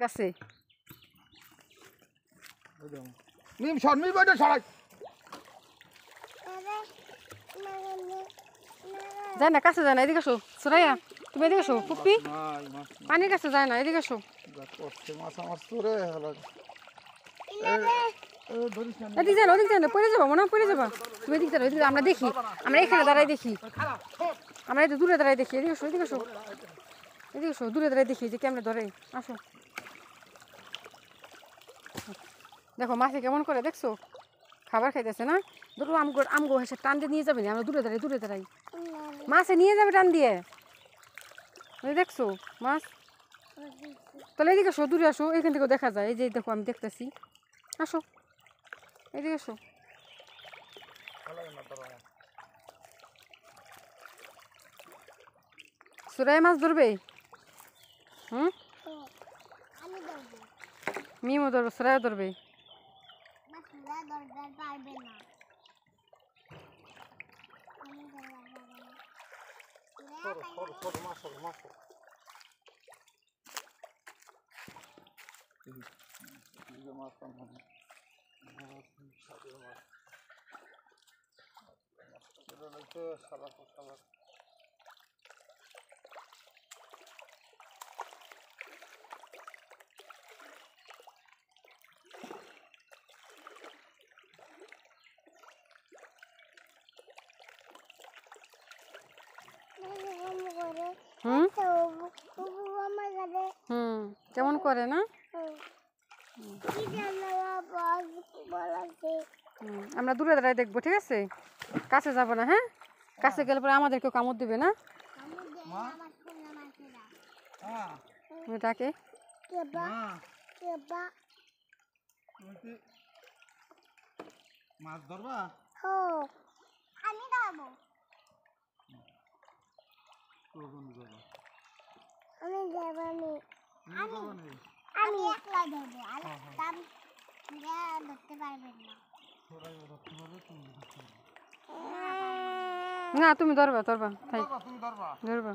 কাছে মিম শর্মি বইটা সরাই যায় না, কাছে যায় না, এদিকে আসো সুরাইয়া, তুমি এদিকে আসো। পুপ্পি পানির কাছে যায় না, এদিকে আসো। মাছ আমার চোরে এদিকে যায় না, ওদিকে যায় না, পড়ে যাবো মনে হয়, পড়ে যাবা। তুমি এদিকে যাও, এদিকে আমরা দেখি, আমরা এখানে দাঁড়াই দেখি, আমরা এই দূরে দাঁড়াই দেখি। এদিকে আসো, এদিকে আসো, এদিকে আসো, দূরে দাঁড়াই দেখি যে কেমনে ধরে। আসো, দেখো মাছে কেমন করে, দেখছো খাবার খাইতেছে না। ধরো আমগো হেসে টান দিয়ে নিয়ে যাবে না, আমরা দূরে দাঁড়াই, দূরে দাঁড়াই, মাছে নিয়ে যাবে টান দিয়ে। দেখছো মাছ, তাহলে এদিকে আসো, দূরে আসো, এখান থেকেও দেখা যায়। এই যে দেখো আমি দেখতেছি, আসো এদিকে আসো। সুরাই মাছ ধরবে, মিমও ধরবে, সুরাইও ধরবে। কেমন করে না। আমরা দূরে দাঁড়ায় দেখবো, ঠিক আছে, কাছে যাবো না। হ্যাঁ, কাছে গেলে পরে আমাদেরকেও কামড় দিবে না। ডাকে মাছ ধরবা, আমি ধরবো, আমি যাবানি, আমি একলা ধরবো, আর ধরতে পারবেন না। না, তুমি ধরবা, ধরবা, তুমি ধরবা, ধরবা।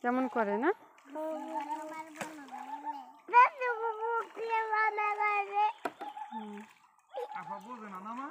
কেমন করে না। বুঝবে না না মা,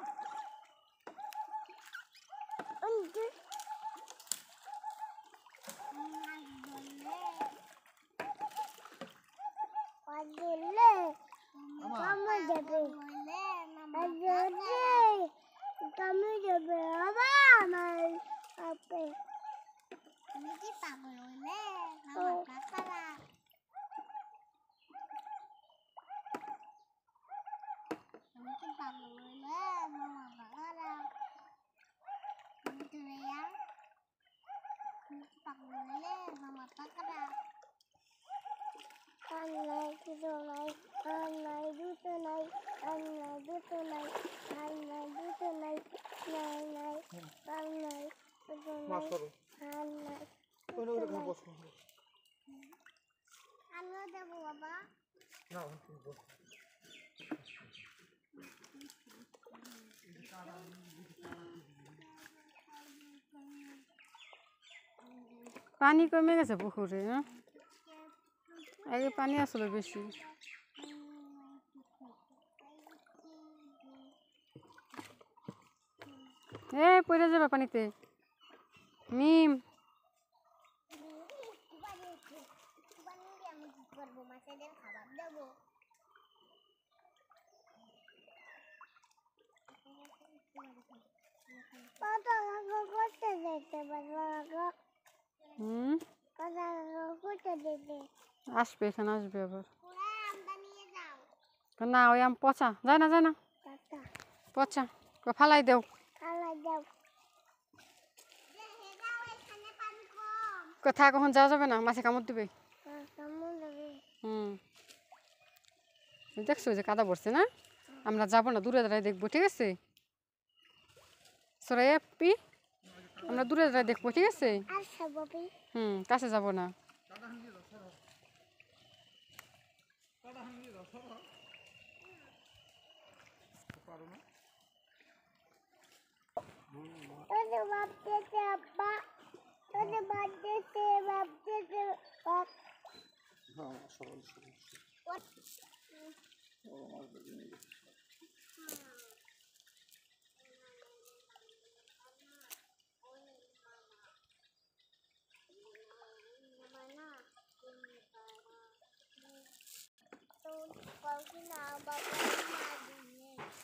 আমিও দেবো বাবা। পানি কমে গেছে পুকুরে, না আগে পানি আসলে বেশি। পড়ে যাবে পানিতে মিম। আসবে, এখানে আসবে আবার। না, ওই আম পচা, যায় না, যায় না, পচা, ফালাই দেও। কোথা কখন যাওয়া যাবে না, মাছে কামড় দিবে। দেখছো যে কাদা পড়ছে না, আমরা যাবো না, দূরে দাঁড়ায় দেখবো, ঠিক আছে সরাইয়া পি, আমরা দূরে দাঁড়ায় দেখবো, ঠিক আছে। কাছে যাবো না। তোদের বাপ দিয়েছে আব্বা, তোদের বাপ দিয়েছে বাপ। হ্যাঁ সরল সরল বড় মাছ দেখে নিয়ে গেছে।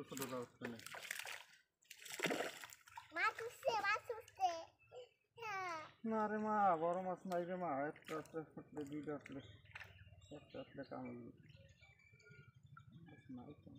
ছোট রাস্তা নেই। না রে মা, বড় মাছ নাই রে মা, একটা আসলে ফুটলে দুইটা আসলে একটা আসলে কামড় নাই তো।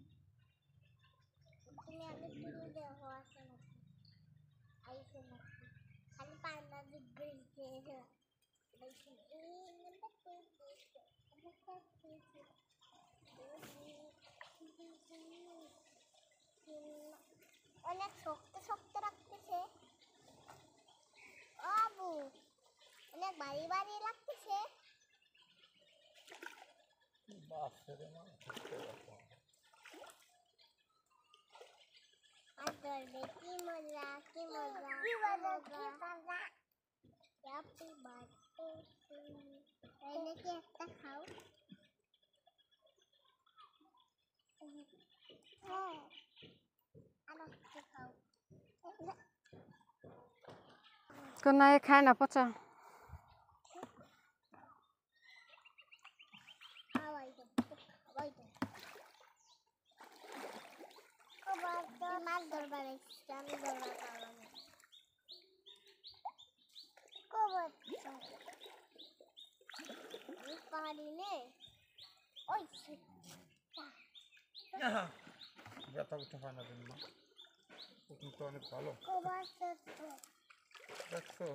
অনেক শক্ত শক্ত রাখতেছে বাবু, অনেক ভারী ভারী লাগতেছে। বাপরে রে মা, আর ধরবে কি মজা, কি মজা, কি মজা, কি মজা। Happy birthday to you. তাই নাকি একটা খাও। হ্যাঁ, আর একটা খাও। না এ খায় না পচা। খাওয়াই দাও, খাওয়াই দাও। মাছ ধরবার এসেছে, আমি ধরবার পারবো না। আমি পারি নে। ওই ব্যথা উঠতে হয় না দিন মা, প্রথম তো অনেক ভালো দেখছো।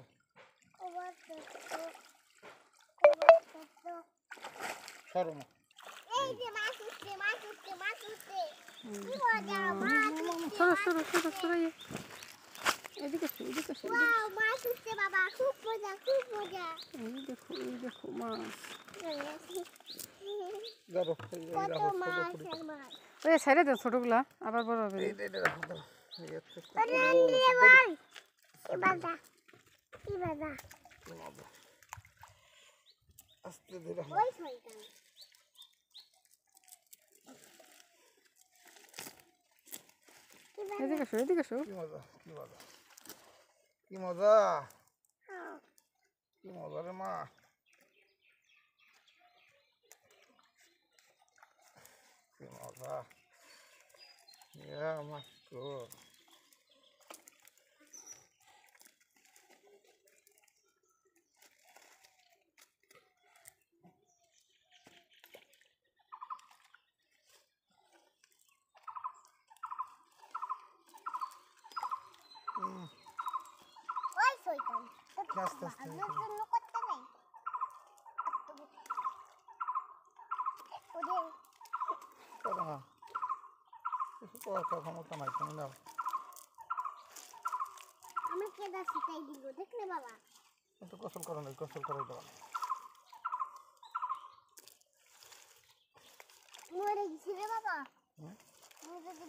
সরো মা, এই যে মাছ উঠছে, মাছ উঠছে, মাছ উঠছে। কি মজা, মাছ উঠছে, সরো মাছ সরো সরো উঠছে। সরো এদিকে এসো, এদিকে এসো, ওয়াও, মাছ উঠছে বাবা, খুব মজা, খুব মজা। এই দেখো মাছ। ধরো এই কত রাখো ছোট মাছ করে। আর মাছ। ওই ছেড়ে দাও ছোটগুলা, আবার বড় হবে। এই রাখো দাও, এই একটা আরে নিয়ে ভাই, কি মজা, কি মজা। আস্তে ধরে ওই শয়তান। কি মজা। এদিকে এসো, এদিকে এসো। কি মজা, কি মজা, কি মজা, কি মজা রে মা। কি মজা, আমার তো ওই শয়তান। আস্তে আস্তে আমার জন্য করতে নেই। ওদের করো না, কিছু করার ক্ষমতা নাই তুমি নাও। আমার কেদা শিখাই দিল, দেখলে বাবা। একটু গোসল করো না, গোসল করাই দেওয়া না। মরে গেছি রে বাবা। হুম? আমাকে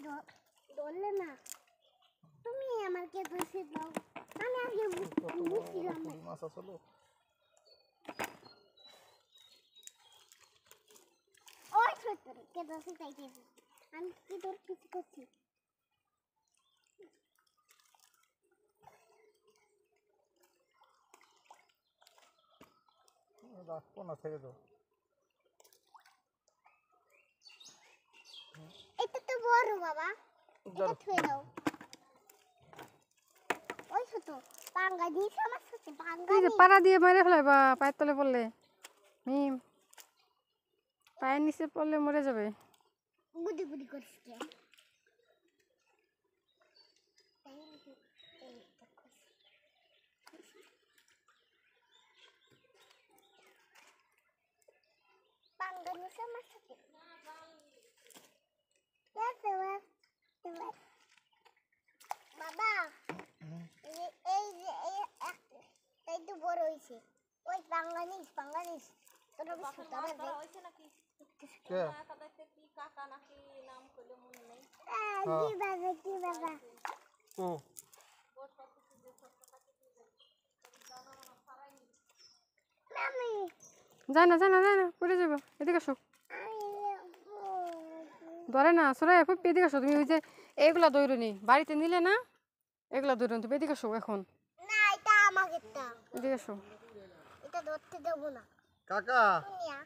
ধরলে না। তুমি আমার কেদা শিখাও। আমি আগে বুঝছিলাম না। পুরি মাছ আসলো। ওই শয়তান, কেদা শিখাই দিয়েছে। আমি কি তোর কিছু করছি? রাখবো না, থেকে দাও। এটা তো বড় বাবা, এটা ধরো। থুয়ে দাও। ওই ছোট পাঙ্গা দিয়েছে আমার সাথে, পাঙ্গা এই যে নেই। পাড়া দিয়ে মেরে ফেলে বা পায়ের তলে পড়লে মিম, পায়ের নিচে পড়লে মরে যাবে। গুদি গুদি করিস কে? পাঙ্গা নিয়েছে আমার সাথে। বাবা, এই তো বড় হয়েছে। ওই পাঙ্গা নিস তোর ছোট কে? কি বাবা, কি বাবা। ও মামি যায় না যায় না যায় না পড়ে যাবো এদিকে আসো ধরে না সরে খুব এদিকে আসো তুমি ওই যে এগুলা দৌড়নি বাড়িতে নিলে না এগুলা দৌড়নি তুমি এদিকে আসো এখন না এটা আমাকেরটা এদিকে আসো এটা ধরতে দেবো না কাকা দুনিয়া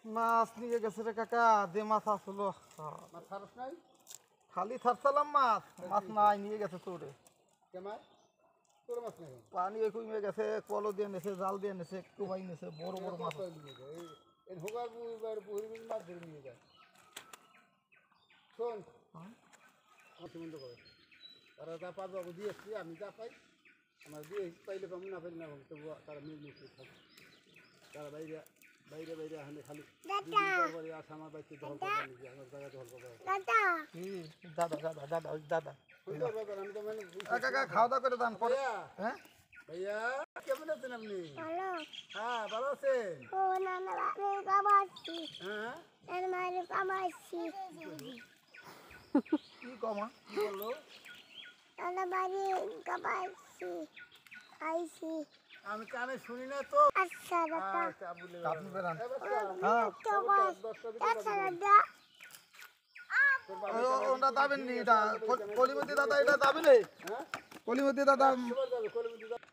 মাছ নিয়ে গেছে রে কাকা যে মাছ আসলো খালি ছাড়ছিলাম মাছ মাছ নাই নিয়ে গেছে তোরে পানি কমে গেছে কলো দিয়ে নেছে জাল দিয়ে নেছে কুমাই নেছে বড় বড় মাছ শোন সম্বন্ধ করে তারা যা পাবো আমি দিয়ে এসছি আমি যা পাই আমার দিয়ে পাইলে পাবো না পাইলে না পাবো তবু তারা মিলমিশে থাকে তারা বাইরে বাইরে বাইরে এখানে খালি দুদিন আসে আমার বাড়িতে দখল করবে নিজে আমার জায়গা দখল করবে দাদা দাদা দাদা দাদা ওই দাদা বুঝতে পারবেন আমি তো মানে কাকা খাওয়া দাওয়া করে দান পরে ভাইয়া হ্যাঁ ভাইয়া কেমন আছেন আপনি হ্যালো হ্যাঁ ভালো আছেন ও না না আমি কাবাসি হ্যাঁ এর মানে কাবাসি কি কমা কি বললো দাদা বাড়ি কাবাসি আইসি আমি কানে শুনি না তো আচ্ছা দাদা আচ্ছা বলে আপনি বেরান হ্যাঁ কাবাস আচ্ছা দাদা ওটা দাবেন নি এটা কলিমতি দাদা এটা দাবি নেই হ্যাঁ কলিমতি দাদা এবার যাবে কলমতি যাবে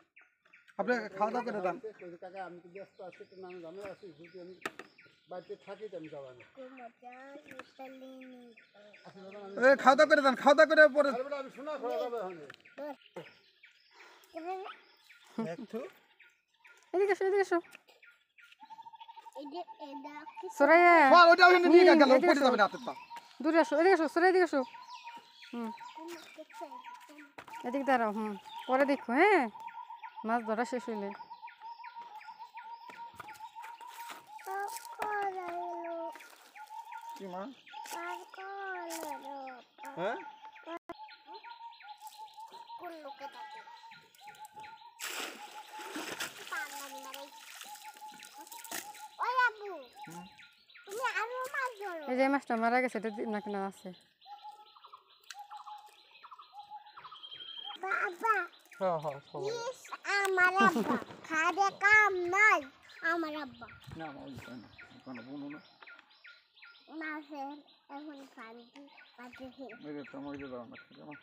আপনি খাওয়া দাওয়া করে দান কাকা আমি তো ব্যস্ত আছি একটু নামে জামে আছি যদি আমি বাড়িতে থাকি তো আমি যাবো না খাওয়া দাওয়া করে দান খাওয়া দাওয়া করে পরে আরে বেটা আমি শোনা খোলা যাবে ওখানে একটু এদিকে আসো এদিকে আসো এটা সরাইয়া ওটা ওখানে নিয়ে গেল পড়ে যাবে না হাতের পা দূরে আসো এদিকে আসো সরাই এদিকে আসো হুম এদিকে দাঁড়াও হুম পরে দেখো হ্যাঁ মাছ ধরা শেষ হইলে কি মা হ্যাঁ কোন লোকে থাকে ওই আবু তুমি আরো মাছ ধরো এই যে এই মাছটা মারা গেছে এটা নাকি না আছে বাবা হ্যাঁ হ্যাঁ সবাই ইস আমার আব্বা খাদে কাম নাই আমার আব্বা না মা ওই না কোনো বনো না মাছের এখন শান্তি পাচ্ছে এই যে তোমার যে দাও না মা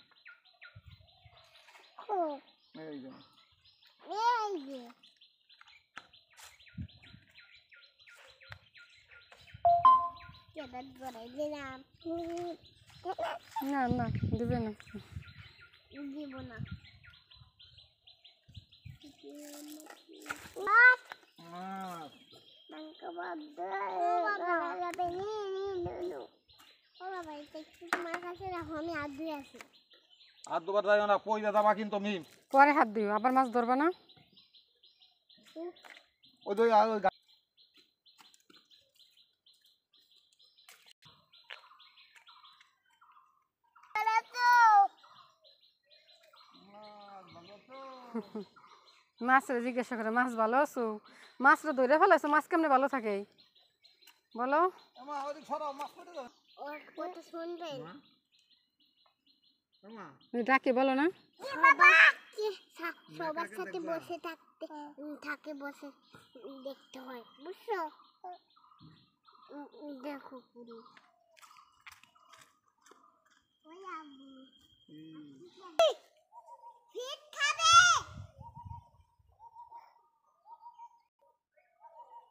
ও এই যে এই যে কেটে ধরে দিলাম না না দিবে না দিব না মাছ মাছ মাংস বাদ ও বাবা এটা একটু তোমার কাছে রাখো আমি আর ধুয়ে আসি আর দুবার যাইও না কই দাদা কিন্তু মিম পরে হাত দিও আবার মাছ ধরবা না ওই দুই আর ওই মাছরে জিজ্ঞাসা করে মাছ ভালো আছো মাছরা ধরে ফেলাইছো মাছ কেমনে ভালো থাকে বলো মা ওই ছড়াও মাছ পড়ে যাবে ওর কথা শুনবেন মা ডাকে বলো না সবার সাথে বসে থাকতে থাকে বসে দেখতে হয় বুঝছো দেখো পুরো ওই আবু ফিট খাবে ফিট খাবে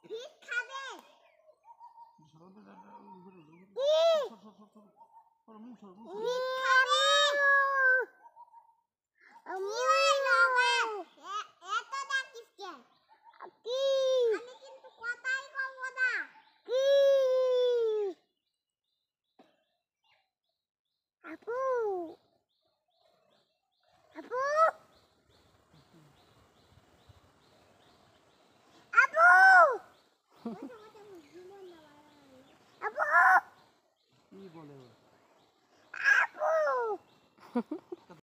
ফিট খাবে আমি বাবা এত ডাকিস কেন কি আমি কিন্তু কথাই কব না কি আপু আপু আপু আপু কি বলে আপু